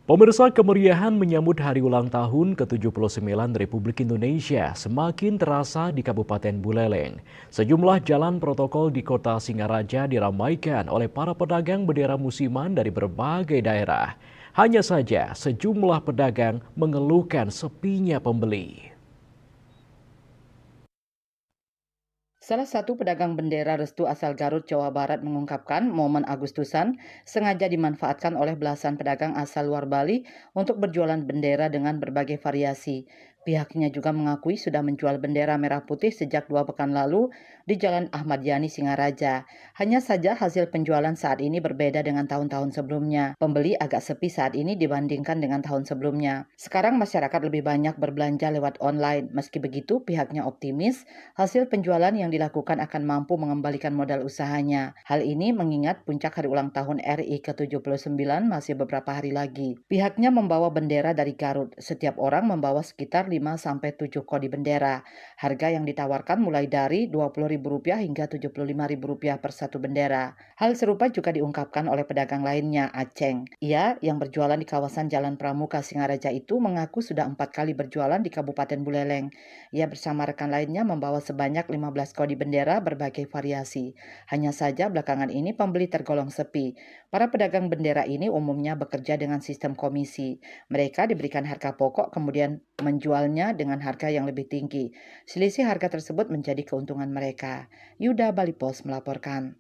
Pemirsa, kemeriahan menyambut hari ulang tahun ke-79 Republik Indonesia semakin terasa di Kabupaten Buleleng. Sejumlah jalan protokol di kota Singaraja diramaikan oleh para pedagang bendera musiman dari berbagai daerah. Hanya saja sejumlah pedagang mengeluhkan sepinya pembeli. Salah satu pedagang bendera restu asal Garut, Jawa Barat mengungkapkan momen Agustusan sengaja dimanfaatkan oleh belasan pedagang asal luar Bali untuk berjualan bendera dengan berbagai variasi. Pihaknya juga mengakui sudah menjual bendera merah putih sejak 2 pekan lalu di Jalan Ahmad Yani, Singaraja. Hanya saja hasil penjualan saat ini berbeda dengan tahun-tahun sebelumnya. Pembeli agak sepi saat ini dibandingkan dengan tahun sebelumnya. Sekarang masyarakat lebih banyak berbelanja lewat online. Meski begitu, pihaknya optimis hasil penjualan yang dilakukan akan mampu mengembalikan modal usahanya. Hal ini mengingat puncak hari ulang tahun RI ke-79 masih beberapa hari lagi. Pihaknya membawa bendera dari Garut. Setiap orang membawa sekitar 5-7 kodi bendera. Harga yang ditawarkan mulai dari Rp20.000 hingga Rp75.000 per satu bendera. Hal serupa juga diungkapkan oleh pedagang lainnya, Aceng. Ia yang berjualan di kawasan Jalan Pramuka Singaraja itu mengaku sudah 4 kali berjualan di Kabupaten Buleleng. Ia bersama rekan lainnya membawa sebanyak 15 kodi bendera berbagai variasi. Hanya saja belakangan ini pembeli tergolong sepi. Para pedagang bendera ini umumnya bekerja dengan sistem komisi. Mereka diberikan harga pokok kemudian menjualnya dengan harga yang lebih tinggi. Selisih harga tersebut menjadi keuntungan mereka. Yuda Bali Pos melaporkan.